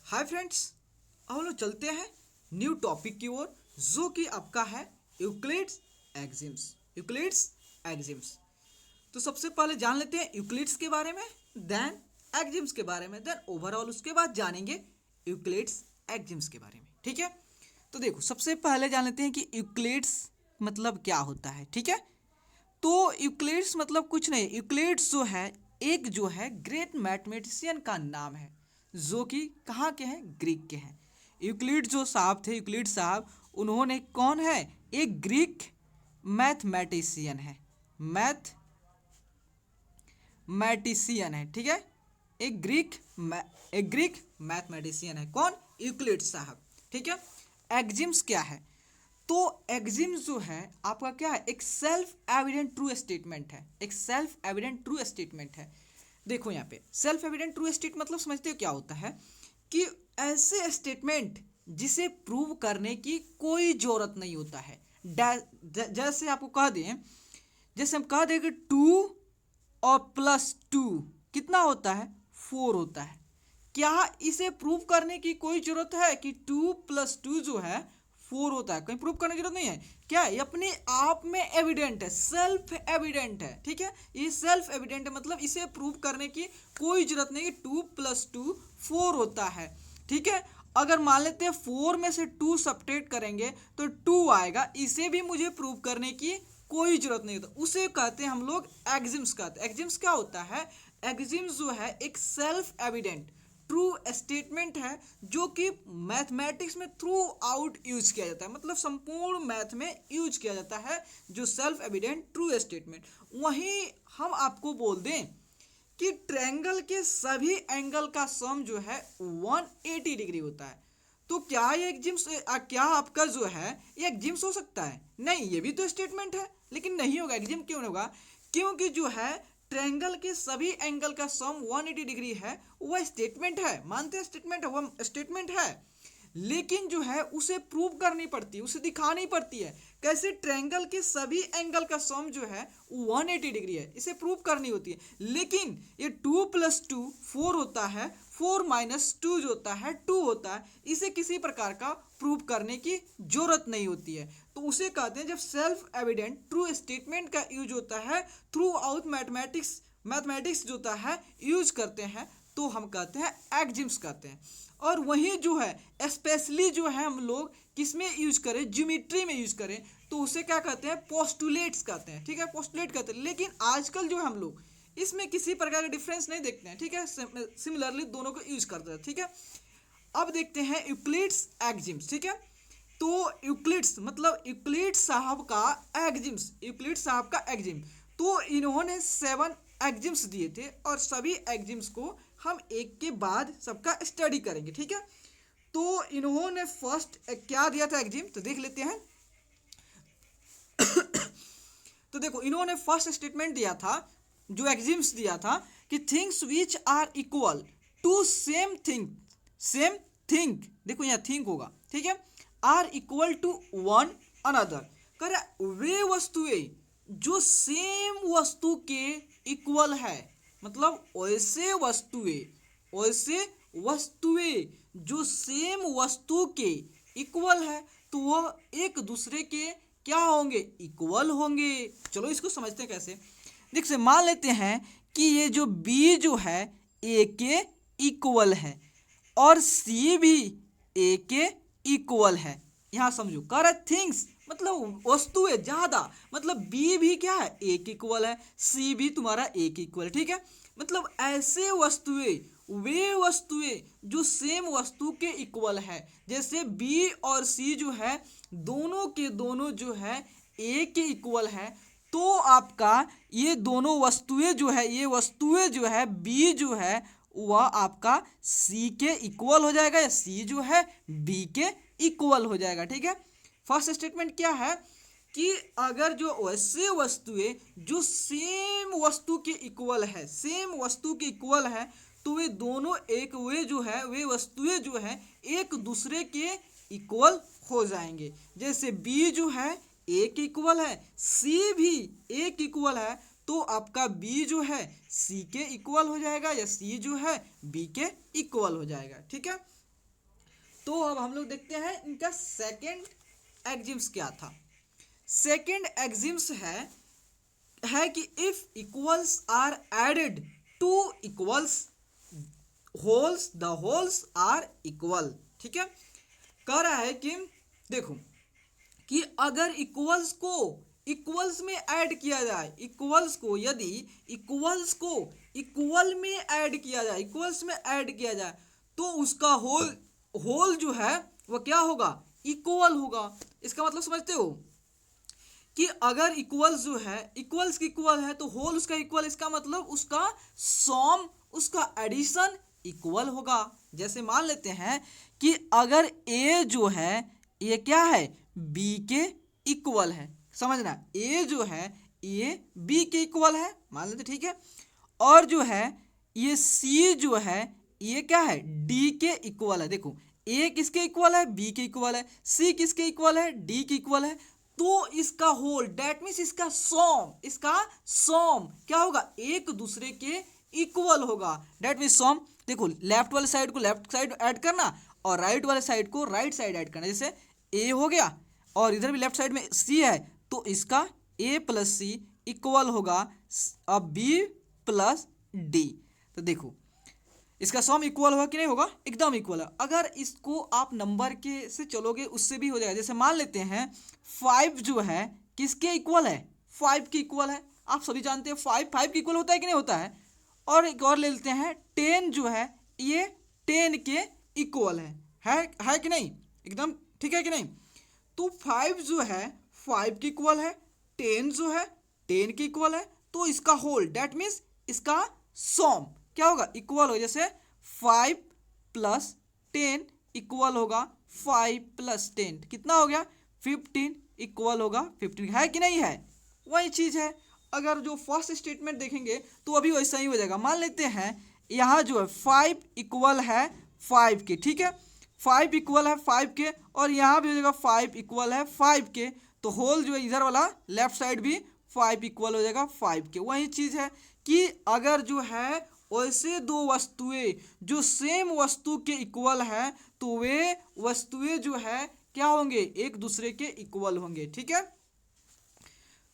Hi friends, हम लोग चलते हैं न्यू टॉपिक की ओर जो कि आपका है यूक्लिड्स एक्सिम्स। Euclid's axioms. तो सबसे पहले जान लेते हैं यूक्लिड्स के बारे में, देन एक्सिम्स के बारे में, देन ओवरऑल उसके बाद जानेंगे यूक्लिड्स एक्सिम्स के बारे में। ठीक है, तो देखो सबसे पहले जान लेते हैं कि यूक्लिड्स मतलब क्या होता है। ठीक है, तो यूक्लिड्स मतलब कुछ नहीं, यूक्लिड्स जो है एक जो है ग्रेट मैथमेटिशियन का नाम है जो कि कहाँ के हैं, ग्रीक के हैं। यूक्लिड जो साहब थे, यूक्लिड साहब, उन्होंने कौन है, एक ग्रीक मैथमेटिशियन है, मैथमेटिशियन है। ठीक है, एक ग्रीक मैथमेटिशियन है कौन, यूक्लिड साहब। ठीक है, एक्सिम्स क्या है, तो एक्सिम्स जो है आपका क्या है, एक सेल्फ एविडेंट ट्रू स्टेटमेंट है, एक सेल्फ एविडेंट ट्रू स्टेटमेंट है। देखो यहाँ पे सेल्फ एविडेंट ट्रू स्टेट मतलब समझते हो क्या होता है कि ऐसे स्टेटमेंट जिसे प्रूव करने की कोई जरूरत नहीं होता है। जैसे आपको कह दें, जैसे हम कह दें कि 2 और +2 कितना होता है, 4 होता है। क्या इसे प्रूव करने की कोई जरूरत है कि 2 + 2 जो है 4 होता है, कहीं प्रूव करने की जरूरत नहीं है। क्या ये अपने आप में एविडेंट है, सेल्फ एविडेंट है। ठीक है, ये सेल्फ एविडेंट है, मतलब इसे प्रूव करने की कोई जरूरत नहीं कि 2 + 2 4 होता है। ठीक है, अगर मान लेते हैं 4 में से 2 सब्ट्रैक्ट करेंगे तो 2 आएगा, इसे भी मुझे प्रूव करने की कोई जरूरत नहीं होता, उसे कहते हैं हम लोग एक्सिम्स कहते हैं। एक्सिम्स क्या होता है, एक्सिम्स जो है एक सेल्फ एविडेंट ट्रू स्टेटमेंट है जो कि मैथमेटिक्स में थ्रू आउट यूज किया जाता है, मतलब संपूर्ण मैथ में यूज किया जाता है जो सेल्फ एविडेंट ट्रू स्टेटमेंट। वहीं हम आपको बोल दें कि ट्रायंगल के सभी एंगल का सम जो है 180 डिग्री होता है, तो क्या ये एक्सिम्स, क्या आपका जो है ये एक्सिम्स हो सकता है? नहीं, ये भी तो स्टेटमेंट है, लेकिन नहीं होगा। एक्सिम क्यों नहीं होगा, क्योंकि जो है ट्रायंगल के सभी एंगल का सम 180 डिग्री है, वह स्टेटमेंट है, मानते हैं स्टेटमेंट है, वह स्टेटमेंट है, लेकिन जो है उसे प्रूव करनी पड़ती है, उसे दिखानी पड़ती है। कैसे, ट्रायंगल के सभी एंगल का सम जो है 180 डिग्री है, इसे प्रूव करनी होती है। लेकिन ये 2 + 2 4 होता है, 4 - 2 जो होता है 2 होता है, इसे किसी प्रकार का प्रूव करने की जरूरत नहीं होती है। तो उसे कहते हैं जब सेल्फ एविडेंट ट्रू स्टेटमेंट का यूज होता है थ्रू आउट मैथमेटिक्स जो होता है यूज करते हैं, तो हम कहते हैं एक्सिम्स कहते हैं। और वहीं जो है स्पेशली जो है हम लोग किसमें यूज करें, ज्योमेट्री में यूज करें, तो उसे क्या कहते हैं, पोस्टुलेट्स कहते हैं। ठीक है, पोस्टुलेट कहते हैं। लेकिन आजकल जो है हम लोग इसमें किसी प्रकार का डिफरेंस नहीं देखते हैं। ठीक है, सिमिलरली दोनों को यूज करते हैं। ठीक है, अब देखते हैं यूक्लिड्स एक्सिम्स। ठीक है, तो यूक्लिड्स मतलब यूक्लिड साहब का एक्सिम्स, यूक्लिड साहब का एक्सिम, तो इन्होंने 7 एक्सिम्स दिए थे और सभी एक्सिम्स को हम एक के बाद सबका स्टडी करेंगे। ठीक है, तो इन्होंने फर्स्ट क्या दिया था एक्सिम, तो देख लेते हैं। तो देखो इन्होंने फर्स्ट स्टेटमेंट दिया था, जो एक्सिम्स दिया था कि things which are equal to same thing, देखो यहाँ थिंग होगा। ठीक है, are equal to one another, कर वे वस्तुएं जो सेम वस्तु के इक्वल है, मतलब वैसे वस्तुएं जो सेम वस्तु के इक्वल है, तो वह एक दूसरे के क्या होंगे, इक्वल होंगे। चलो इसको समझते हैं कैसे। देख से मान लेते हैं कि ये जो बी जो है ए के इक्वल है और सी भी ए के इक्वल है। यहाँ समझो, कर थिंग्स मतलब वस्तु है ज्यादा, मतलब बी भी क्या है, ए के इक्वल है, सी भी तुम्हारा ए के इक्वल। ठीक है, मतलब ऐसे वस्तुएं, वे वस्तुएं जो सेम वस्तु के इक्वल है, जैसे बी और सी जो है दोनों के दोनों जो है ए के इक्वल है, तो आपका ये दोनों वस्तुएं जो है, ये वस्तुएं जो है बी जो है वह आपका सी के इक्वल हो जाएगा, या सी जो है बी के इक्वल हो जाएगा। ठीक है, फर्स्ट स्टेटमेंट क्या है कि अगर जो वैसे वस्तुएं जो सेम वस्तु के इक्वल है, सेम वस्तु के इक्वल है, तो वे दोनों एक वे वस्तुएं जो है एक दूसरे के इक्वल हो जाएंगे। जैसे बी जो है ए के इक्वल है, सी भी ए के इक्वल है, तो आपका बी जो है सी के इक्वल हो जाएगा, या सी जो है बी के इक्वल हो जाएगा। ठीक है, तो अब हम लोग देखते हैं इनका सेकंड एक्जिम्स क्या था। सेकंड एक्जिम्स है कि if equals are added to equals wholes the wholes are equal. ठीक है, कह रहा है कि देखो कि अगर इक्वल्स को इक्वल्स में ऐड किया जाए, इक्वल्स को यदि इक्वल्स को इक्वल में ऐड किया जाए, इक्वल्स में ऐड किया जाए तो उसका होल होल जो है वह क्या होगा, इक्वल होगा। इसका मतलब समझते हो कि अगर इक्वल्स जो है इक्वल्स की इक्वल है तो होल उसका इक्वल, इसका मतलब उसका सॉम उसका एडिशन इक्वल होगा। जैसे मान लेते हैं कि अगर ए जो है ये क्या है, बी के इक्वल है, समझना ए जो है ये बी के इक्वल है मान लेते, ठीक है। और जो है ये सी जो है ये क्या है, डी के इक्वल है। देखो ए किसके इक्वल है, बी के इक्वल है, सी किसके इक्वल है, डी के इक्वल है। तो इसका होल दैट मीन्स इसका सॉम क्या होगा, एक दूसरे के इक्वल होगा। That means sum. देखो लेफ्ट वाले साइड को लेफ्ट साइड ऐड करना और राइट वाले साइड को राइट साइड ऐड करना। जैसे ए हो गया और इधर भी लेफ्ट साइड में सी है तो इसका ए प्लस सी इक्वल होगा अब बी प्लस डी। तो देखो इसका सम इक्वल होगा कि नहीं होगा, एकदम इक्वल है। अगर इसको आप नंबर के से चलोगे उससे भी हो जाएगा। जैसे मान लेते हैं 5 जो है किसके इक्वल है, 5 के इक्वल है। आप सभी जानते हैं 5 के इक्वल होता है कि नहीं होता है। और एक और ले लेते हैं 10 जो है ये 10 के इक्वल है कि नहीं, एकदम ठीक है कि नहीं। तो 5 जो है 5 के इक्वल है, 10 जो है 10 के इक्वल है। तो इसका होल दैट मीन्स इसका सॉम क्या होगा, इक्वल हो। जैसे 5 प्लस 10 इक्वल होगा 5 प्लस 10 कितना हो गया 15 इक्वल होगा 15, है कि नहीं है। वही चीज़ है। अगर जो फर्स्ट स्टेटमेंट देखेंगे तो अभी वैसा ही हो जाएगा। मान लेते हैं यहाँ जो है 5 इक्वल है 5 के, ठीक है, 5 इक्वल है 5 के और यहाँ भी हो जाएगा 5 इक्वल है 5 के। तो होल जो है इधर वाला लेफ्ट साइड भी 5 इक्वल हो जाएगा 5 के। वही चीज़ है कि अगर जो है वैसे दो वस्तुएं जो सेम वस्तु के इक्वल है तो वे वस्तुएं जो है क्या होंगे, एक दूसरे के इक्वल होंगे। ठीक है,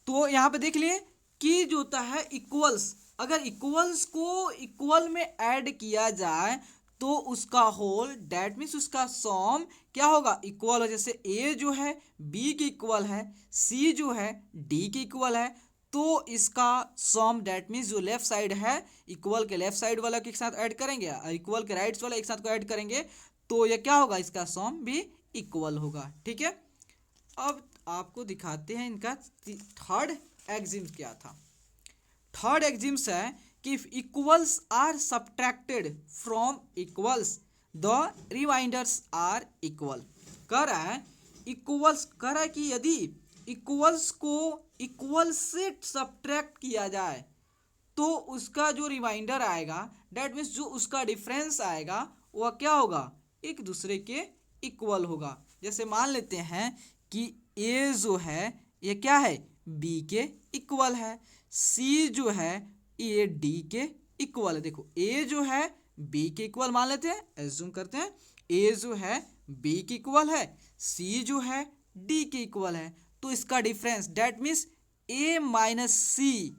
तो यहाँ पे देख लिए कि जो होता है इक्वल्स, अगर इक्वल्स को इक्वल में ऐड किया जाए तो उसका होल दैट मीन्स उसका सॉम क्या होगा, इक्वल हो। जैसे ए जो है बी के इक्वल है, सी जो है डी के इक्वल है, तो इसका सॉम दैट मीन्स जो लेफ्ट साइड है इक्वल के लेफ्ट साइड वाला के साथ ऐड करेंगे और इक्वल के राइट वाला एक साथ को ऐड करेंगे तो ये क्या होगा, इसका सॉम भी इक्वल होगा। ठीक है, अब आपको दिखाते हैं इनका थर्ड एक्जिम्स क्या था। थर्ड एक्जिम्स है कि if equals are subtracted from equals the remainders are equal. कह रहा है इक्वल्स, कह रहा है कि यदि इक्वल्स को इक्वल से सब्ट्रैक्ट किया जाए तो उसका जो रिमाइंडर आएगा दैट मीन्स जो उसका डिफरेंस आएगा वह क्या होगा, एक दूसरे के इक्वल होगा। जैसे मान लेते हैं कि ए जो है ये क्या है, बी के इक्वल है, सी जो है ये डी के इक्वल है। देखो ए जो है बी के इक्वल मान लेते हैं, एज्यूम करते हैं ए जो है बी के इक्वल है, सी जो है डी के इक्वल है। तो इसका difference that means A minus C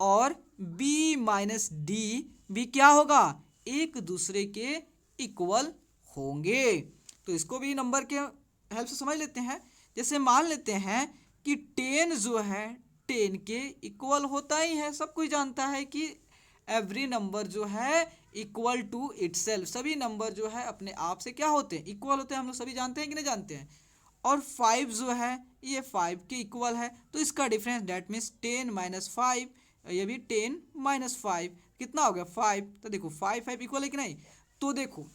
और बी माइनस डी भी क्या होगा, एक दूसरे के इक्वल होंगे। तो इसको भी नंबर के हेल्प से समझ लेते हैं। जैसे मान लेते हैं कि 10 जो है 10 के इक्वल होता ही है, सब कोई जानता है कि एवरी नंबर जो है इक्वल टू इटसेल्फ, सभी नंबर जो है अपने आप से क्या होते हैं, इक्वल होते हैं। हम लोग सभी जानते हैं कि नहीं जानते हैं। और 5 जो है ये 5 के इक्वल है, तो इसका डिफरेंस दैट मीन्स 10 माइनस 5, ये भी 10 माइनस 5 कितना हो गया 5। तो देखो 5 इक्वल है कि नहीं। तो देखो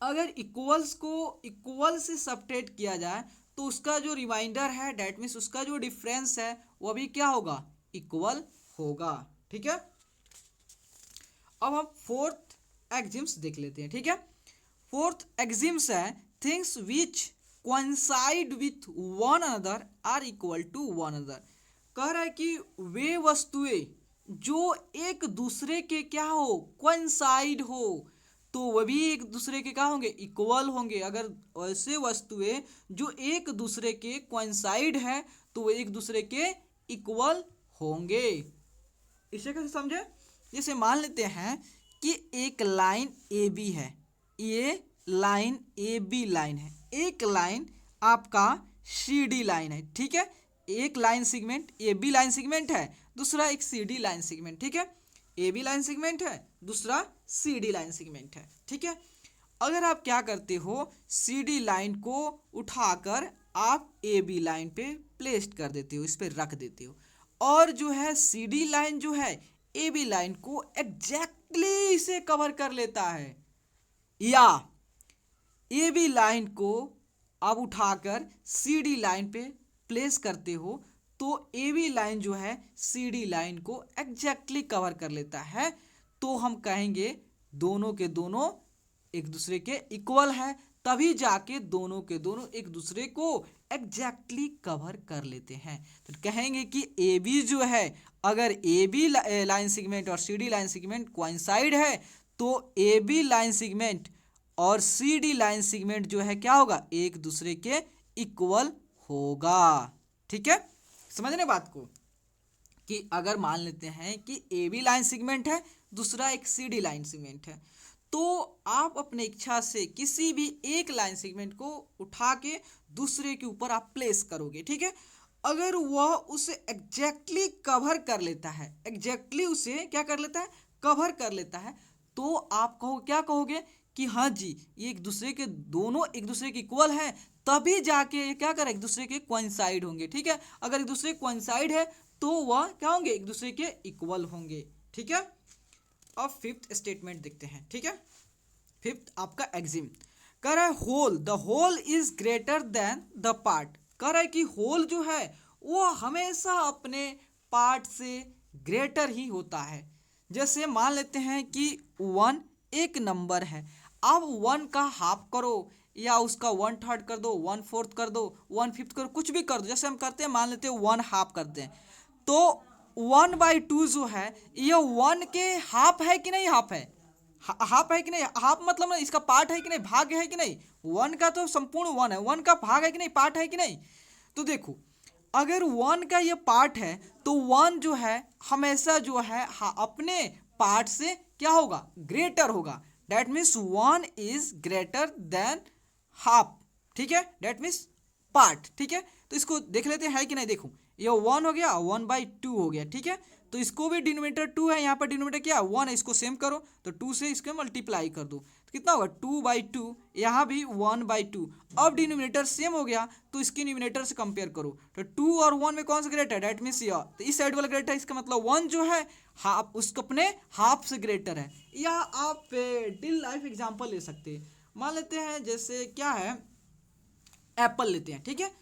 अगर इक्वल्स को इक्वल से सब्ट्रैक्ट किया जाए तो उसका जो रिमाइंडर है दैट मीन्स उसका जो डिफरेंस है वह भी क्या होगा, इक्वल होगा। ठीक है, अब हम फोर्थ एक्जिम्स देख लेते हैं। ठीक है, फोर्थ एक्जिम्स है things which coincide with one another are equal to one another. कह रहा है कि वे वस्तुएं जो एक दूसरे के क्या हो, कोइंसाइड हो, तो वह भी एक दूसरे के क्या होंगे, इक्वल होंगे। अगर ऐसे वस्तुएं जो एक दूसरे के कोइंसाइड है तो वो एक दूसरे के इक्वल होंगे। इसे कैसे समझे? जैसे मान लेते हैं कि एक लाइन ए बी है, ये लाइन ए बी लाइन है, एक लाइन आपका सी डी लाइन है, ठीक है। एक line segment A B line segment है, दूसरा एक सी डी लाइन सेगमेंट, ठीक है। ए बी लाइन सेगमेंट है, दूसरा सी डी लाइन सेगमेंट है, ठीक है। अगर आप क्या करते हो, सी डी लाइन को उठाकर आप ए बी लाइन पे प्लेस कर देते हो, इस पे रख देते हो, और जो है सी डी लाइन जो है ए बी लाइन को एग्जैक्टली इसे कवर कर लेता है, या ए बी लाइन को आप उठाकर सी डी लाइन पे प्लेस करते हो तो ए बी लाइन जो है सी डी लाइन को एग्जैक्टली कवर कर लेता है, तो हम कहेंगे दोनों के दोनों एक दूसरे के इक्वल है, तभी जाके दोनों के दोनों एक दूसरे को एग्जैक्टली कवर कर लेते हैं। तो कहेंगे कि ए बी जो है, अगर ए बी लाइन सेगमेंट और C D line segment coincide है तो ए बी लाइन सेगमेंट और सी डी लाइन सेगमेंट जो है क्या होगा, एक दूसरे के इक्वल होगा, ठीक है। समझ रहे बात को? कि अगर मान लेते हैं कि ए बी लाइन सेगमेंट है, दूसरा एक सी डी लाइन सेगमेंट है, तो आप अपने इच्छा से किसी भी एक लाइन सेगमेंट को उठा के दूसरे के ऊपर आप प्लेस करोगे, ठीक है। अगर वह उसे एग्जैक्टली कवर कर लेता है, एग्जैक्टली उसे क्या कर लेता है, कवर कर लेता है, तो आप कहो क्या कहोगे कि हाँ जी ये एक दूसरे के दोनों एक दूसरे के इक्वल हैं, तभी जाके ये क्या कर एक दूसरे के कोइंसाइड होंगे, ठीक है। अगर एक दूसरे कोइंसाइड है तो वह क्या होंगे, एक दूसरे के इक्वल होंगे, ठीक है। अब फिफ्थ स्टेटमेंट देखते हैं, ठीक है। फिफ्थ आपका एक्सिम कह रहा है whole, the whole is greater than the part. कह रहा है कि होल जो है वो हमेशा अपने पार्ट से ग्रेटर ही होता है। जैसे मान लेते हैं कि 1 एक नंबर है, अब 1 का हाफ करो या उसका 1/3 कर दो, 1/4 कर दो, 1/5 करो, कुछ भी कर दो। जैसे हम करते हैं, मान लेते हैं 1 हाफ करते हैं, तो 1/2 जो है ये 1 के हाफ है कि नहीं, हाफ है, हाफ है कि नहीं, हाफ मतलब ना इसका पार्ट है कि नहीं, भाग है कि नहीं। 1 का तो संपूर्ण 1 है, 1 का भाग है कि नहीं, पार्ट है कि नहीं। तो देखो अगर 1 का ये पार्ट है तो 1 जो है हमेशा जो है अपने पार्ट से क्या होगा, ग्रेटर होगा। That means 1 is greater than half, ठीक है, डेट मीन्स पार्ट, ठीक है। तो इसको देख लेते हैं है कि नहीं। देखो ये 1 हो गया, 1/2 हो गया, ठीक है। तो इसको भी डिनोमिनेटर 2 है, यहाँ पर डिनोमिनेटर क्या 1 है, इसको सेम करो तो 2 से इसको मल्टीप्लाई कर दो तो कितना होगा 2/2, यहाँ भी 1/2। अब डिनोमिनेटर सेम हो गया तो इसकी न्यूमिनेटर से कंपेयर करो, तो 2 और 1 में कौन सा ग्रेटर है, डेट मीन्स यह, तो इस साइड वाला ग्रेटर है, इसका मतलब 1 जो है हाफ उसको अपने हाफ से ग्रेटर है। या आप रियल लाइफ एग्जाम्पल ले सकते हैं। मान लेते हैं जैसे क्या है, एप्पल लेते हैं, ठीक है।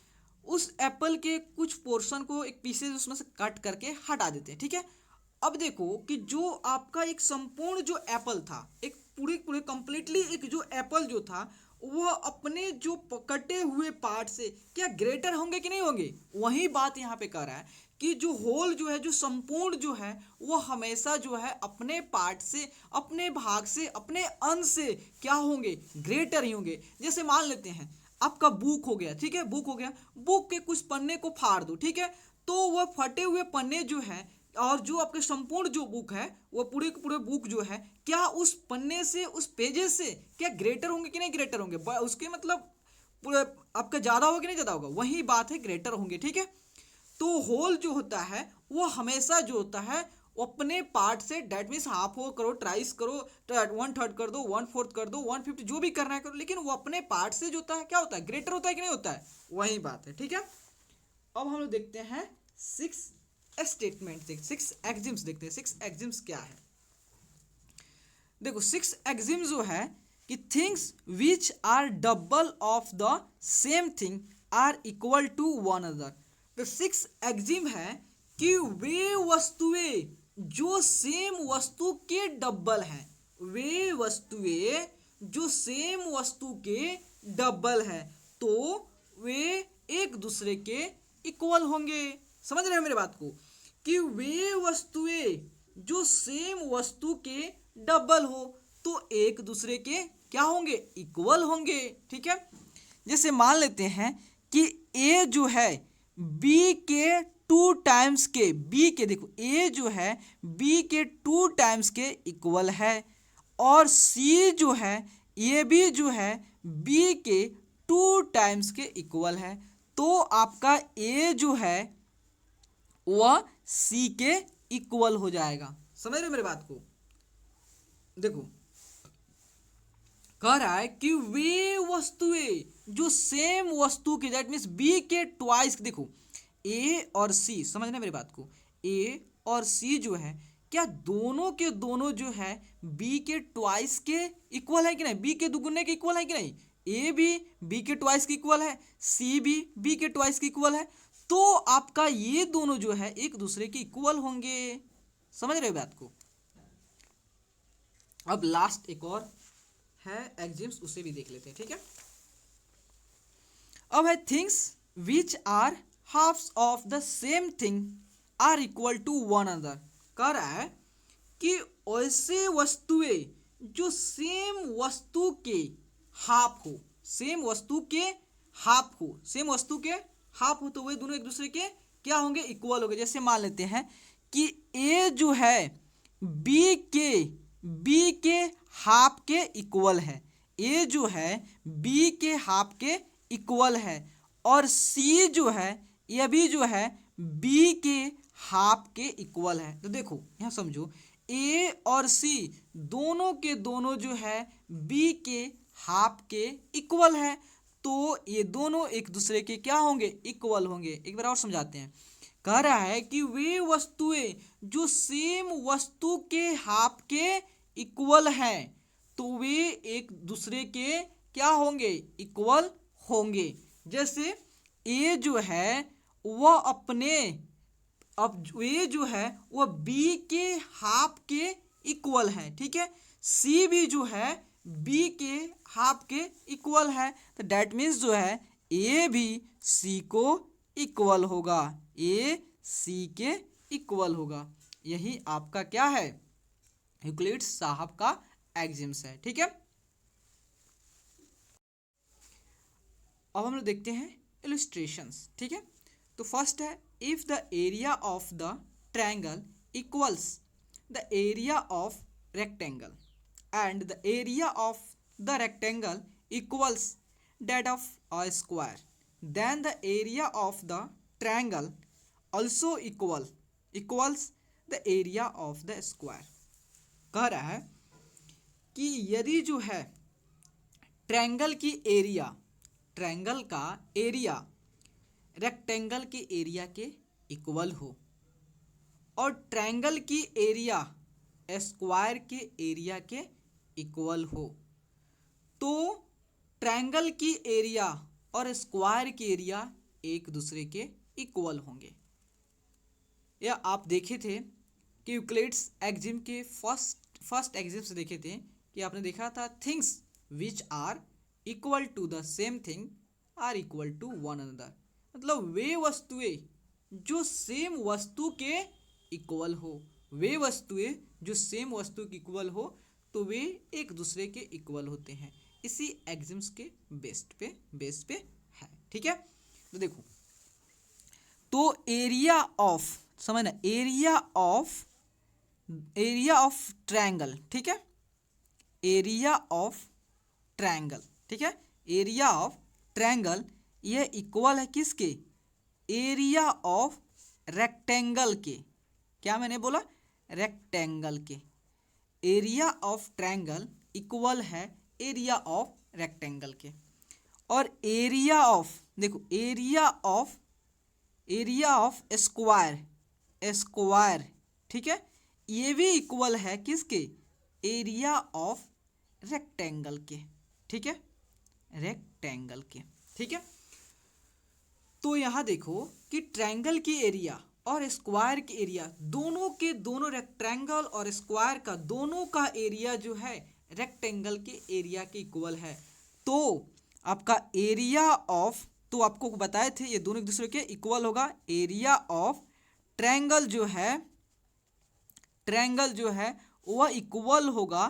उस एप्पल के कुछ पोर्शन को एक पीसेस उसमें से कट करके हटा देते हैं, ठीक है। अब देखो कि जो आपका एक संपूर्ण जो एप्पल था, एक पूरे पूरे कंप्लीटली एक जो एप्पल जो था वह अपने जो कटे हुए पार्ट से क्या ग्रेटर होंगे कि नहीं होंगे। वही बात यहाँ पे कर रहा है कि जो होल जो है, जो संपूर्ण जो है, वो हमेशा जो है अपने पार्ट से, अपने भाग से, अपने अंश से क्या होंगे, ग्रेटर ही होंगे। जैसे मान लेते हैं आपका बुक हो गया, ठीक है, बुक हो गया, बुक के कुछ पन्ने को फाड़ दो, ठीक है, तो वह फटे हुए पन्ने जो है और जो आपके संपूर्ण जो बुक है वो पूरे के पूरे बुक जो है क्या उस पन्ने से, उस पेजेस से क्या ग्रेटर होंगे कि नहीं ग्रेटर होंगे, उसके मतलब पूरे आपका ज़्यादा होगा कि नहीं ज़्यादा होगा। वही बात है, ग्रेटर होंगे, ठीक है। तो होल जो होता है वो हमेशा जो होता है अपने पार्ट से, डेट मीन्स हाफ हो करो, ट्राइस करो, 1/3 कर दो, 1/4 कर दो, 1/5 जो भी करना है करो, लेकिन वो अपने पार्ट से जो होता है क्या होता है, ग्रेटर होता है कि नहीं होता है। वही बात है, ठीक है। अब हम लोग देखते हैं 6 स्टेटमेंट, 6 एक्सिम्स देखते हैं। 6 एक्सिम्स क्या है, देखो 6 एक्सिम जो है कि things which are double of the same thing are equal to one other. तो 6 एक्सिम है कि वे वस्तुएं जो सेम वस्तु के डबल हैं, वे वस्तुएं जो सेम वस्तु के डबल हैं, तो वे एक दूसरे के इक्वल होंगे। समझ रहे हो मेरे बात को, कि वे वस्तुएं जो सेम वस्तु के डबल हो तो एक दूसरे के क्या होंगे, इक्वल होंगे। ठीक है, जैसे मान लेते हैं कि ए जो है बी के 2 टाइम्स के, बी के देखो ए जो है बी के 2 टाइम्स के इक्वल है, और सी जो है ये भी जो है बी के 2 टाइम्स के इक्वल है। तो आपका ए जो है वह सी के इक्वल हो जाएगा। समझ रहे हो मेरी बात को? देखो कह रहा है कि वे वस्तुएं जो सेम वस्तु के, दैट मीन्स बी के ट्वाइस, देखो ए और सी, समझना मेरी बात को, ए और सी जो है क्या दोनों के दोनों जो है बी के ट्वाइस के इक्वल है कि नहीं, बी के दुगुने के इक्वल है कि नहीं, ए भी बी के ट्वाइस के इक्वल है, सी भी बी के ट्वाइस के इक्वल है। तो आपका ये दोनों जो है एक दूसरे के इक्वल होंगे। समझ रहे हो बात को? अब लास्ट एक और है एक्सिम्स, उसे भी देख लेते हैं। ठीक है, अब है things which are halves of the same thing are equal to one another. कह रहा है कि ऐसे वस्तुएं जो सेम वस्तु के हाफ हो, सेम वस्तु के हाफ हो, सेम वस्तु के हाफ हो, तो वे दोनों एक दूसरे के क्या होंगे, इक्वल होंगे। जैसे मान लेते हैं कि ए जो है बी के हाफ के इक्वल है, ए जो है बी के हाफ के इक्वल है, और सी जो है यह भी जो है बी के हाफ के इक्वल है। तो देखो यहाँ समझो, ए और सी दोनों के दोनों जो है बी के हाफ के इक्वल है, तो ये दोनों एक दूसरे के क्या होंगे, इक्वल होंगे। एक बार और समझाते हैं। कह रहा है कि वे वस्तुएं जो सेम वस्तु के हाफ के इक्वल हैं, तो वे एक दूसरे के क्या होंगे, इक्वल होंगे। जैसे ए जो है वह अपने, अब ए जो है वह बी के हाफ के इक्वल है। ठीक है, सी भी जो है बी के हाफ के इक्वल है, तो डैट मीन्स जो है ए भी सी को इक्वल होगा, ए सी के इक्वल होगा। यही आपका क्या है, यूक्लिड्स साहब का एक्सिम्स है। ठीक है, अब हम लोग देखते हैं इलस्ट्रेशंस। ठीक है, तो फर्स्ट है if the area of the triangle equals the area of rectangle and the area of the rectangle equals that of a square, then the area of the triangle also equals the area of the square। कह रहा है कि यदि जो है triangle की area, triangle का area rectangle के एरिया के इक्वल हो, और ट्रायंगल की एरिया स्क्वायर के एरिया के इक्वल हो, तो ट्रायंगल की एरिया और स्क्वायर की एरिया एक दूसरे के इक्वल होंगे। या आप देखे थे कि यूक्लिड्स एक्सिम के फर्स्ट एक्सिम से देखे थे कि आपने देखा था things which are equal to the same thing are equal to one another, मतलब वे वस्तुएं जो सेम वस्तु के इक्वल हो, वे वस्तुएं जो सेम वस्तु के इक्वल हो, तो वे एक दूसरे के इक्वल होते हैं। इसी एक्सिम्स के बेस पे है। ठीक है, तो देखो, तो एरिया ऑफ, समझना, एरिया ऑफ ट्रायंगल, ठीक है, एरिया ऑफ ट्रायंगल, ठीक है, एरिया ऑफ ट्रायंगल यह इक्वल है किसके, एरिया ऑफ रेक्टेंगल के। क्या मैंने बोला, रेक्टेंगल के। एरिया ऑफ ट्रायंगल इक्वल है एरिया ऑफ रेक्टेंगल के। और एरिया ऑफ, देखो, एरिया ऑफ स्क्वायर, ठीक है, ये भी इक्वल है किसके, एरिया ऑफ रेक्टेंगल के। ठीक है, रेक्टेंगल के। ठीक है, तो यहाँ देखो कि ट्रायंगल की एरिया और स्क्वायर की एरिया दोनों के दोनों, रेक्टेंगल और स्क्वायर का दोनों का एरिया जो है रेक्टेंगल के एरिया के इक्वल है। तो आपका एरिया ऑफ, तो आपको बताए थे ये दोनों एक दूसरे के इक्वल होगा। एरिया ऑफ ट्रायंगल जो है वह इक्वल होगा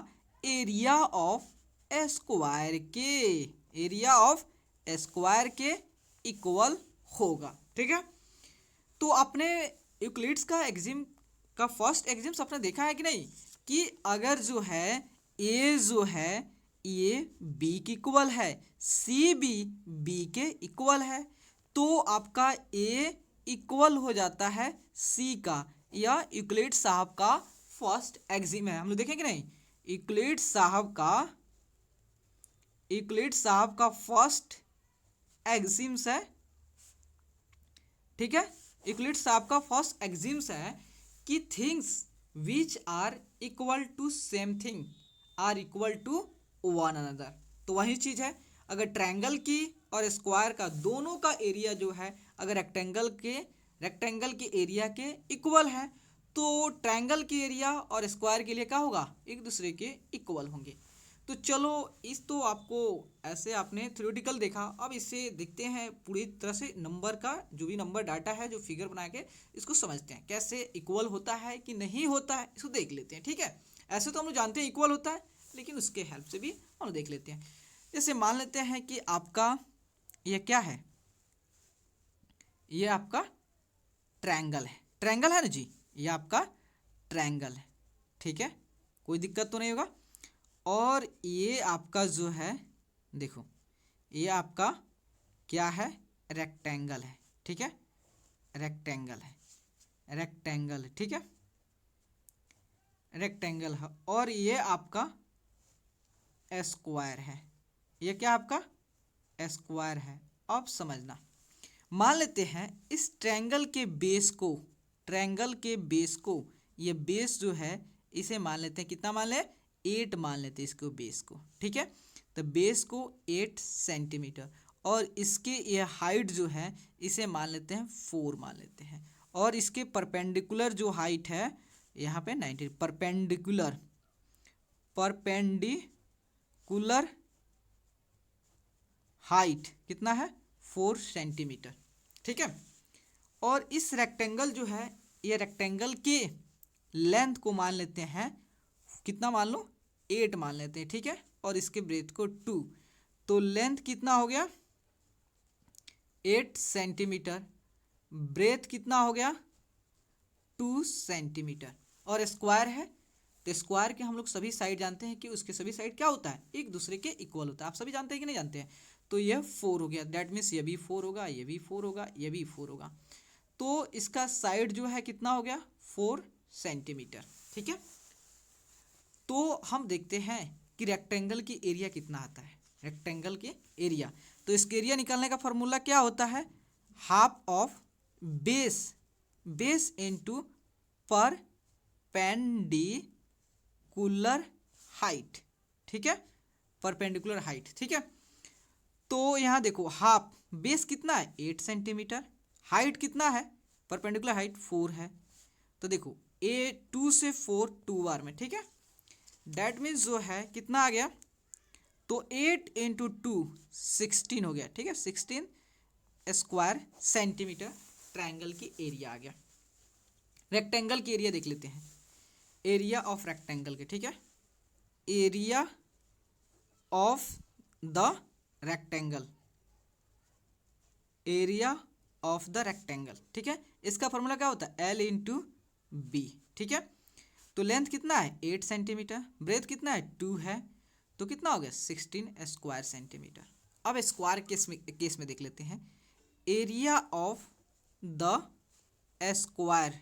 एरिया ऑफ स्क्वायर के, एरिया ऑफ स्क्वायर के इक्वल होगा। ठीक है, तो आपने यूक्लिड्स का एग्जिम का फर्स्ट एग्जिम्स आपने देखा है कि नहीं, कि अगर जो है ए जो है ये बी के इक्वल है, सी भी बी के इक्वल है, तो आपका ए इक्वल हो जाता है सी का। यह यूक्लिड साहब का फर्स्ट एग्जिम है। हम लोग देखें कि नहीं, यूक्लिड साहब का फर्स्ट एग्जिम्स है। ठीक है, यूक्लिड साहब का फर्स्ट एग्जिम्स है कि things which are equal to same thing are equal to one another. तो वही चीज़ है, अगर ट्रायंगल की और स्क्वायर का दोनों का एरिया जो है अगर रेक्टेंगल के एरिया के इक्वल है, तो ट्रायंगल के एरिया और स्क्वायर के लिए क्या होगा, एक दूसरे के इक्वल होंगे। तो चलो, इस तो आपको ऐसे आपने थ्योरेटिकल देखा, अब इससे देखते हैं पूरी तरह से नंबर का जो भी नंबर डाटा है, जो फिगर बना के इसको समझते हैं कैसे इक्वल होता है कि नहीं होता है, इसको देख लेते हैं। ठीक है, ऐसे तो हम लोग जानते हैं इक्वल होता है, लेकिन उसके हेल्प से भी हम लोग देख लेते हैं। जैसे मान लेते हैं कि आपका ये क्या है, ये आपका ट्रायंगल है, ट्रायंगल है ना जी, ये आपका ट्रायंगल है। ठीक है, कोई दिक्कत तो नहीं होगा। और ये आपका जो है, देखो ये आपका क्या है, रेक्टेंगल है। ठीक है, रेक्टेंगल है, रेक्टेंगल। ठीक है, रेक्टेंगल है। और ये आपका स्क्वायर है, ये क्या आपका स्क्वायर है। अब समझना, मान लेते हैं इस ट्रायंगल के बेस को, ट्रायंगल के बेस को, ये बेस जो है इसे मान लेते हैं, कितना मान ले, 8 मान लेते हैं इसको बेस को। ठीक है, तो बेस को 8 सेंटीमीटर, और इसके ये हाइट जो है इसे मान लेते हैं 4 मान लेते हैं, और इसके परपेंडिकुलर जो हाइट है यहाँ पे 90, परपेंडिकुलर हाइट कितना है, 4 सेंटीमीटर। ठीक है, और इस रेक्टेंगल जो है, ये रेक्टेंगल के लेंथ को मान लेते हैं, कितना मान लो, 8 मान लेते हैं। ठीक है, और इसके ब्रेथ को 2, तो लेंथ कितना हो गया, 8 सेंटीमीटर, ब्रेथ कितना हो गया, 2 सेंटीमीटर, और स्क्वायर है, तो स्क्वायर के हम लोग सभी साइड जानते हैं कि उसके सभी साइड क्या होता है, एक दूसरे के इक्वल होता है। आप सभी जानते हैं कि नहीं जानते हैं, तो यह 4 हो गया, दैट मीन्स ये भी 4 होगा, ये भी 4 होगा, ये भी 4 होगा, तो इसका साइड जो है कितना हो गया, 4 सेंटीमीटर। ठीक है, तो हम देखते हैं कि रेक्टेंगल की एरिया कितना आता है, रेक्टेंगल के एरिया, तो इसके एरिया निकालने का फॉर्मूला क्या होता है, half of base into perpendicular height. ठीक है, परपेंडिकुलर हाइट। ठीक है, तो यहाँ देखो हाफ, बेस कितना है 8 सेंटीमीटर, हाइट कितना है, परपेंडिकुलर हाइट 4 है, तो देखो ए 2 से 4 2 बार में। ठीक है, डैट मीन्स जो है कितना आ गया, तो 8 इंटू 2 16 हो गया। ठीक है, 16 स्क्वायर सेंटीमीटर ट्रायंगल की एरिया आ गया। रेक्टेंगल की एरिया देख लेते हैं, एरिया ऑफ रेक्टेंगल के। ठीक है, area of the rectangle, area of the rectangle. ठीक है, इसका फॉर्मूला क्या होता है, एल इंटू बी। ठीक है, तो लेंथ कितना है 8 सेंटीमीटर, ब्रेथ कितना है 2 है, तो कितना हो गया 16 स्क्वायर सेंटीमीटर। अब स्क्वायर केस में देख लेते हैं, एरिया ऑफ द स्क्वायर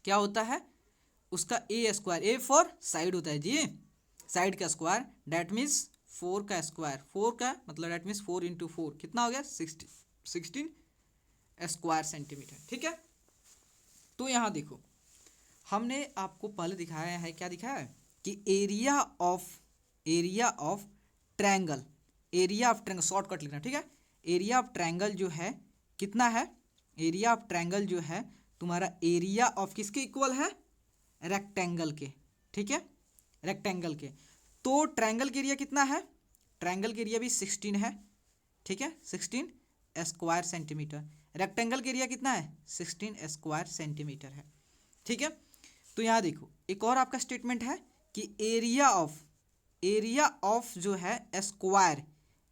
क्या होता है, उसका ए स्क्वायर, ए फॉर साइड होता है जी, साइड का स्क्वायर, डैट मीन्स 4 का स्क्वायर, 4 का मतलब डैट मीन्स 4 इंटू 4 कितना हो गया 16 स्क्वायर सेंटीमीटर। ठीक है, तो यहाँ देखो हमने आपको पहले दिखाया है, क्या दिखाया है कि area of triangle, area of triangle shortcut लिखना। ठीक है, एरिया ऑफ ट्रायंगल जो है कितना है, एरिया ऑफ ट्रायंगल जो है तुम्हारा एरिया ऑफ किसके इक्वल है, रेक्टेंगल के। ठीक है, रेक्टेंगल के, तो ट्रायंगल के एरिया कितना है, ट्रायंगल के एरिया भी 16 है। ठीक है, 16 स्क्वायर सेंटीमीटर, रेक्टेंगल के एरिया कितना है 16 स्क्वायर सेंटीमीटर है। ठीक है, तो यहाँ देखो एक और आपका स्टेटमेंट है कि कि एरिया ऑफ जो है स्क्वायर,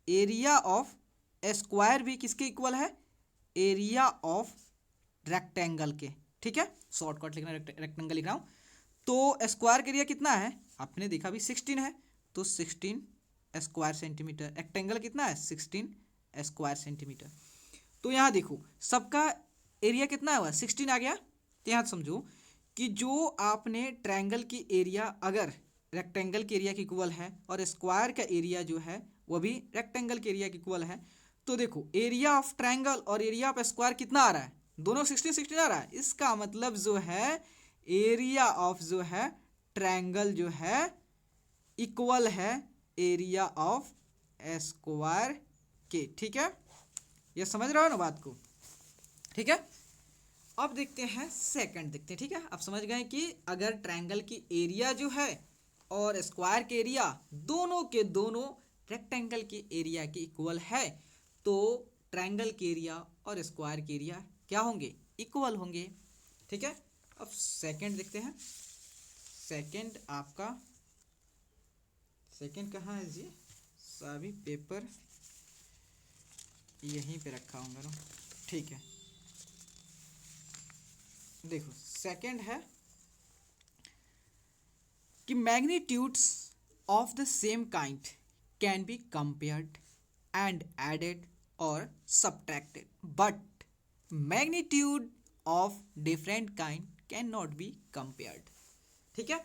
एरिया ऑफ स्क्वायर भी किसके इक्वल है, एरिया ऑफ रेक्टेंगल के। ठीक है, शॉर्टकट लिखना, रेक्टेंगल लिख रहा हूँ। तो स्क्वायर का एरिया कितना है, आपने देखा भी 16 है, तो 16 स्क्वायर सेंटीमीटर। रेक्टेंगल कितना है, 16 स्क्वायर सेंटीमीटर। तो यहाँ देखो सबका एरिया कितना हुआ, 16 आ गया। तो यहाँ समझो कि जो आपने ट्रायंगल की एरिया अगर रेक्टेंगल के एरिया के इक्वल है और स्क्वायर का एरिया जो है वो भी रेक्टेंगल के एरिया के इक्वल है, तो देखो एरिया ऑफ ट्रायंगल और एरिया ऑफ स्क्वायर कितना आ रहा है, दोनों 16 आ रहा है। इसका मतलब जो है एरिया ऑफ जो है ट्रायंगल जो है इक्वल है एरिया ऑफ स्क्वायर के। ठीक है, ये समझ रहे हो ना बात को। ठीक है, अब देखते हैं सेकंड, देखते हैं। ठीक है, आप समझ गए कि अगर ट्रायंगल की एरिया जो है और स्क्वायर के एरिया दोनों के दोनों रेक्टेंगल के एरिया के इक्वल है, तो ट्रायंगल के एरिया और स्क्वायर के एरिया क्या होंगे, इक्वल होंगे। ठीक है, अब सेकंड देखते हैं। सेकंड आपका, सेकंड कहाँ है जी, सभी पेपर यहीं पे रखा होगा ना। ठीक है, देखो सेकंड है कि magnitudes of the same kind can be compared and added और subtracted, but magnitude of different kind can not be compared. ठीक है,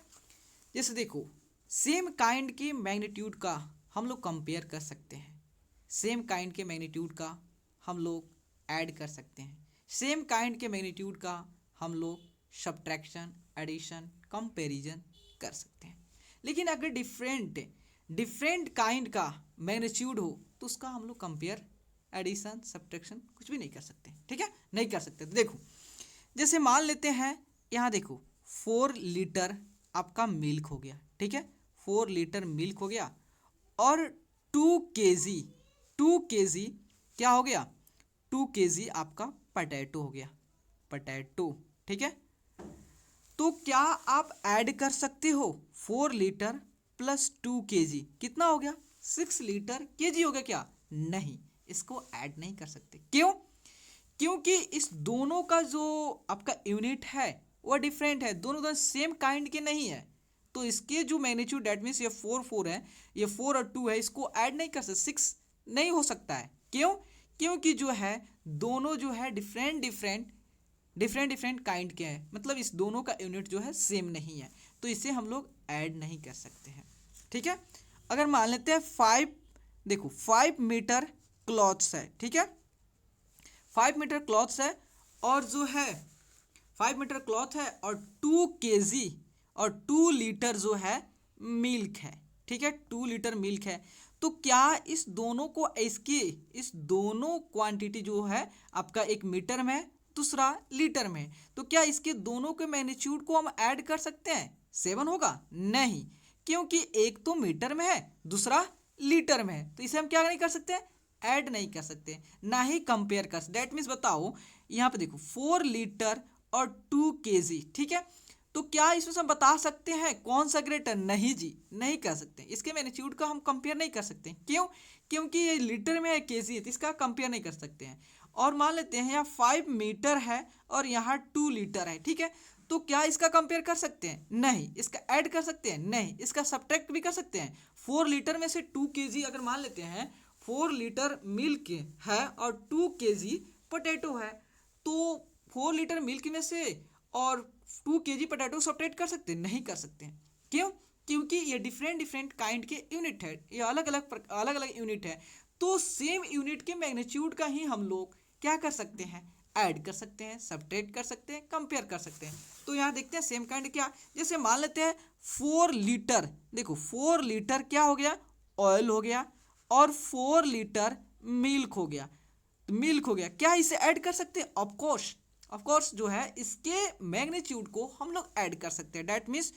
जैसे देखो सेम काइंड के मैग्नीट्यूड का हम लोग कंपेयर कर सकते हैं, सेम काइंड के मैग्नीट्यूड का हम लोग ऐड कर सकते हैं, सेम काइंड के मैग्नीट्यूड का हम लोग सब्ट्रैक्शन, एडिशन, कंपैरिजन कर सकते हैं। लेकिन अगर डिफरेंट काइंड का मैग्नीट्यूड हो तो उसका हम लोग कंपेयर, एडिशन, सब्ट्रैक्शन कुछ भी नहीं कर सकते। ठीक है, नहीं कर सकते। तो देखो जैसे मान लेते हैं, यहाँ देखो 4 लीटर आपका मिल्क हो गया। ठीक है, 4 लीटर मिल्क हो गया और 2 केजी क्या हो गया, 2 केजी आपका पोटैटो हो गया, पोटैटो। ठीक है, तो क्या आप ऐड कर सकते हो 4 लीटर प्लस 2 केजी, कितना हो गया, 6 लीटर केजी हो गया क्या, नहीं, इसको ऐड नहीं कर सकते। क्यों, क्योंकि इस दोनों का जो आपका यूनिट है वो डिफरेंट है, दोनों सेम काइंड के नहीं है। तो इसके जो मैग्नीट्यूड डेट मीन्स ये 4 है, ये 4 और 2 है, इसको ऐड नहीं कर सकते, 6 नहीं हो सकता है। क्यों, क्योंकि जो है दोनों जो है डिफरेंट काइंड के हैं, मतलब इस दोनों का यूनिट जो है सेम नहीं है, तो इसे हम लोग ऐड नहीं कर सकते हैं। ठीक है, अगर मान लेते हैं 5 मीटर क्लॉथ्स है। ठीक है, 5 मीटर क्लॉथ्स है और जो है 5 मीटर क्लॉथ है और 2 केजी और 2 लीटर जो है मिल्क है। ठीक है, 2 लीटर मिल्क है, तो क्या इस दोनों को इस दोनों क्वांटिटी जो है आपका एक मीटर में है, दूसरा लीटर में, तो क्या इसके दोनों के मैग्नीट्यूड को हम ऐड कर सकते हैं, 7 होगा, नहीं, क्योंकि एक तो मीटर में है दूसरा लीटर में है, तो इसे हम क्या नहीं कर सकते, ऐड नहीं कर सकते, ना ही कंपेयर कर सकते। दैट मीन्स बताओ यहाँ पे देखो 4 लीटर और 2 केजी। ठीक है, तो क्या इसमें से हम बता सकते हैं कौन सा ग्रेटर, नहीं जी, नहीं कर सकते, इसके मैग्नीट्यूड का हम कंपेयर नहीं कर सकते। क्यों, क्योंकि ये लीटर में है, केजी है, तो इसका कंपेयर नहीं कर सकते हैं। और मान लेते हैं यहाँ 5 मीटर है और यहाँ 2 लीटर है। ठीक है, तो क्या इसका कंपेयर कर सकते हैं, नहीं, इसका ऐड कर सकते हैं, नहीं, इसका सब्ट्रैक्ट भी कर सकते हैं। 4 लीटर में से 2 केजी अगर मान लेते हैं, 4 लीटर मिल्क है और 2 केजी पोटैटो है, तो 4 लीटर मिल्क में से और 2 केजी पोटैटो सब्ट्रैक्ट कर सकते हैं, नहीं कर सकते हैं। क्यों, क्योंकि ये डिफरेंट काइंड के यूनिट है, ये अलग अलग यूनिट है, तो सेम यूनिट के मैग्नीट्यूड का ही हम लोग क्या कर सकते हैं, ऐड कर सकते हैं, सब्ट्रैक्ट कर सकते हैं, कंपेयर कर सकते हैं। तो यहाँ देखते हैं सेम काइंड क्या, जैसे मान लेते हैं 4 लीटर, देखो 4 लीटर क्या हो गया, ऑयल हो गया और 4 लीटर मिल्क हो गया, तो मिल्क हो गया, क्या इसे ऐड कर सकते हैं, ऑफकोर्स जो है इसके मैग्नीट्यूड को हम लोग ऐड कर सकते हैं। डैट मीन्स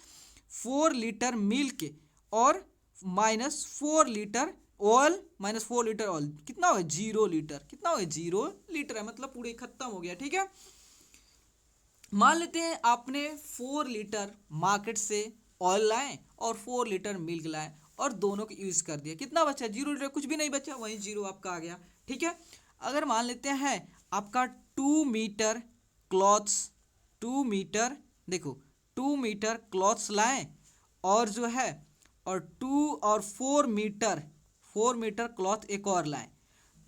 4 लीटर मिल्क और -4 लीटर ऑयल, -4 लीटर ऑयल कितना हो, 0 लीटर, कितना हो, 0 लीटर है, मतलब पूरे खत्म हो गया। ठीक है, मान लेते हैं आपने 4 लीटर मार्केट से ऑयल लाएं और 4 लीटर मिल्क लाएं और दोनों को यूज़ कर दिया, कितना बचा? 0 लीटर, कुछ भी नहीं बचा, वहीं 0 आपका आ गया। ठीक है, अगर मान लेते हैं आपका 2 मीटर क्लॉथ्स, 2 मीटर, देखो 2 मीटर क्लॉथ्स लाएं और जो है और 2 और 4 मीटर क्लॉथ एक और लाएं,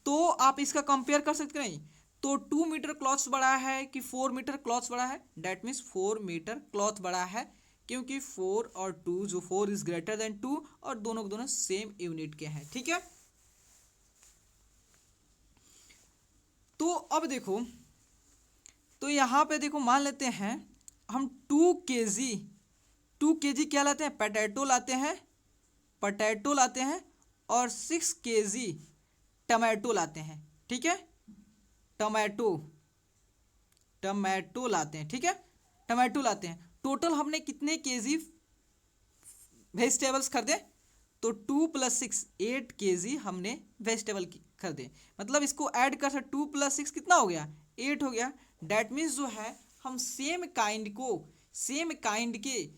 तो आप इसका कंपेयर कर सकते नहीं। तो 2 मीटर क्लॉथ्स बड़ा है कि 4 मीटर क्लॉथ्स बड़ा है? डेट मीन्स 4 मीटर क्लॉथ बड़ा है, क्योंकि 4 और 2, जो 4 इज ग्रेटर देन 2 और दोनों के दोनों सेम यूनिट के हैं। ठीक है, तो अब देखो, तो यहाँ पे देखो मान लेते हैं हम 2 केजी क्या लाते हैं? पोटैटो लाते हैं और 6 केजी टमाटो लाते हैं। ठीक है, टमाटो लाते हैं। ठीक है, टमाटो लाते हैं। टोटल हमने कितने केजी वेजिटेबल्स खरीदे? तो 2 + 6 8 केजी हमने वेजिटेबल खरीदे। मतलब इसको ऐड कर सकते, 2 + 6 कितना हो गया? 8 हो गया। डैट मीन्स जो है हम सेम काइंड के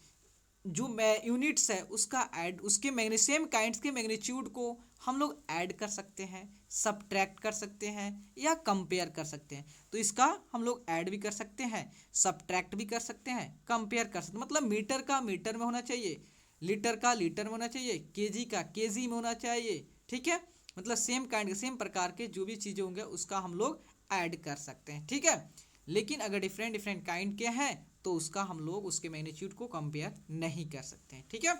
जो यूनिट्स है उसका ऐड, उसके सेम काइंड्स के मैग्नीट्यूड को हम लोग ऐड कर सकते हैं, सब्ट्रैक्ट कर सकते हैं या कंपेयर कर सकते हैं। तो इसका हम लोग ऐड भी कर सकते हैं, सब्ट्रैक्ट भी कर सकते हैं, कंपेयर कर सकते हैं। मतलब मीटर का मीटर में होना चाहिए, लीटर का लीटर में होना चाहिए, केजी का केजी में होना चाहिए। ठीक है, मतलब सेम काइंड के, सेम प्रकार के जो भी चीज़ें होंगे उसका हम लोग ऐड कर सकते हैं। ठीक है, लेकिन अगर डिफरेंट काइंड के हैं तो उसका हम लोग उसके मैग्नीट्यूड को कंपेयर नहीं कर सकते हैं। ठीक है,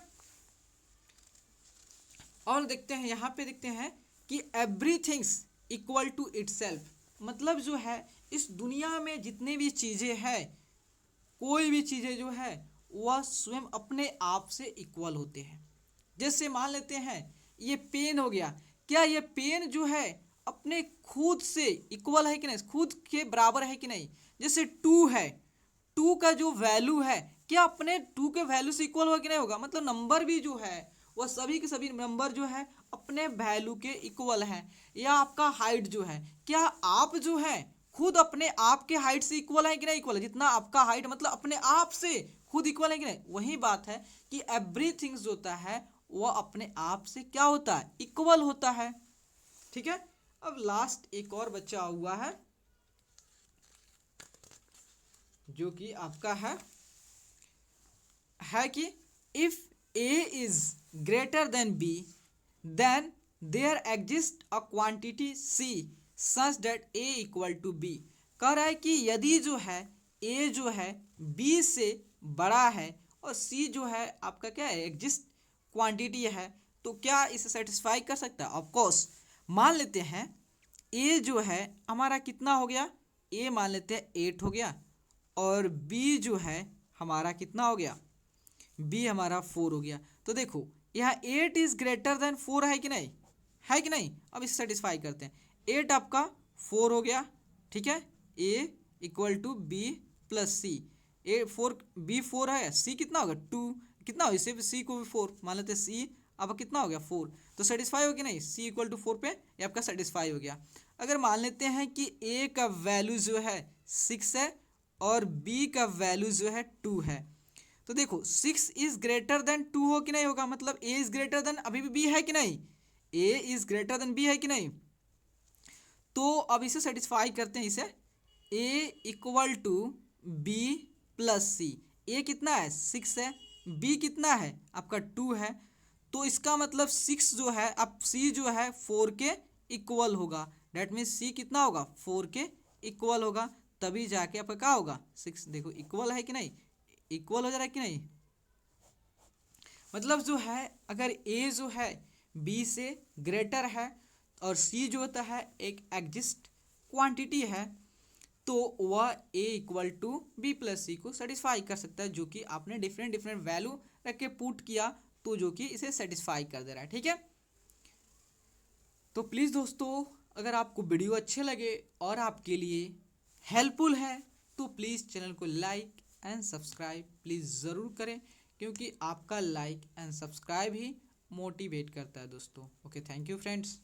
और देखते हैं यहाँ पे, देखते हैं कि एवरीथिंग्स इक्वल टू इटसेल्फ, मतलब जो है इस दुनिया में जितने भी चीज़ें हैं, कोई भी चीज़ें जो है वह स्वयं अपने आप से इक्वल होते हैं। जैसे मान लेते हैं ये पेन हो गया, क्या ये पेन जो है अपने खुद से इक्वल है कि नहीं, खुद के बराबर है कि नहीं? जैसे 2 है, 2 का जो वैल्यू है क्या अपने 2 के वैल्यू से इक्वल होगा कि नहीं होगा? मतलब नंबर भी जो है वह सभी के सभी नंबर जो है अपने वैल्यू के इक्वल हैं। या आपका हाइट जो है, क्या आप जो है खुद अपने आप के हाइट से इक्वल है कि नहीं इक्वल है? जितना आपका हाइट मतलब अपने आप से खुद इक्वल है कि नहीं? वही बात है कि एवरीथिंग जो होता है वह अपने आप से क्या होता है? इक्वल होता है। ठीक है, अब लास्ट एक और बचा हुआ है जो कि आपका है कि if A is greater than B then there exist a quantity C such that A equal to B. कह रहा है कि यदि जो है ए जो है बी से बड़ा है और सी जो है आपका क्या है? एग्जिस्ट क्वांटिटी है, तो क्या इसे सेटिस्फाई कर सकता है? Of course. मान लेते हैं ए जो है हमारा कितना हो गया? ए मान लेते हैं 8 हो गया और बी जो है हमारा कितना हो गया? बी हमारा 4 हो गया। तो देखो यहाँ 8 इज ग्रेटर देन 4 है कि नहीं? है कि नहीं? अब इसे सेटिस्फाई करते हैं। 8 आपका 4 हो गया। ठीक है, A equal to B plus C. A 4, B 4 है, सी कितना होगा? 2। कितना हो, इसे सी को भी 4 मान लेते हैं। सी अब कितना हो गया? 4। तो सेटिस्फाई हो कि नहीं? सी इक्वल टू 4 पे ये आपका सेटिस्फाई हो गया। अगर मान लेते हैं कि ए का वैल्यू जो है 6 है और बी का वैल्यू जो है 2 है, तो देखो 6 इज ग्रेटर देन 2 हो कि नहीं होगा? मतलब ए इज ग्रेटर देन अभी भी बी है कि नहीं? ए इज ग्रेटर देन बी है कि नहीं? तो अब इसे सेटिस्फाई करते हैं। इसे ए equal to B plus C. ए कितना है? 6 है। बी कितना है? आपका 2 है। तो इसका मतलब 6 जो है, अब सी जो है 4 के इक्वल होगा। डेट मीन्स सी कितना होगा? 4 के इक्वल होगा, तभी जाके आपका क्या होगा? 6। देखो इक्वल है कि नहीं? इक्वल हो जा रहा है कि नहीं? मतलब जो है अगर ए जो है बी से ग्रेटर है और सी जो होता है एक एग्जिस्ट क्वांटिटी है, तो वह ए इक्वल टू बी प्लस सी को सेटिस्फाई कर सकता है, जो कि आपने डिफरेंट वैल्यू रख के पुट किया, तो जो कि इसे सेटिस्फाई कर दे रहा है। ठीक है, तो प्लीज़ दोस्तों अगर आपको वीडियो अच्छे लगे और आपके लिए हेल्पफुल है तो प्लीज़ चैनल को लाइक एंड सब्सक्राइब प्लीज़ ज़रूर करें, क्योंकि आपका like and subscribe he motivate करता है दोस्तों। Okay, thank you friends.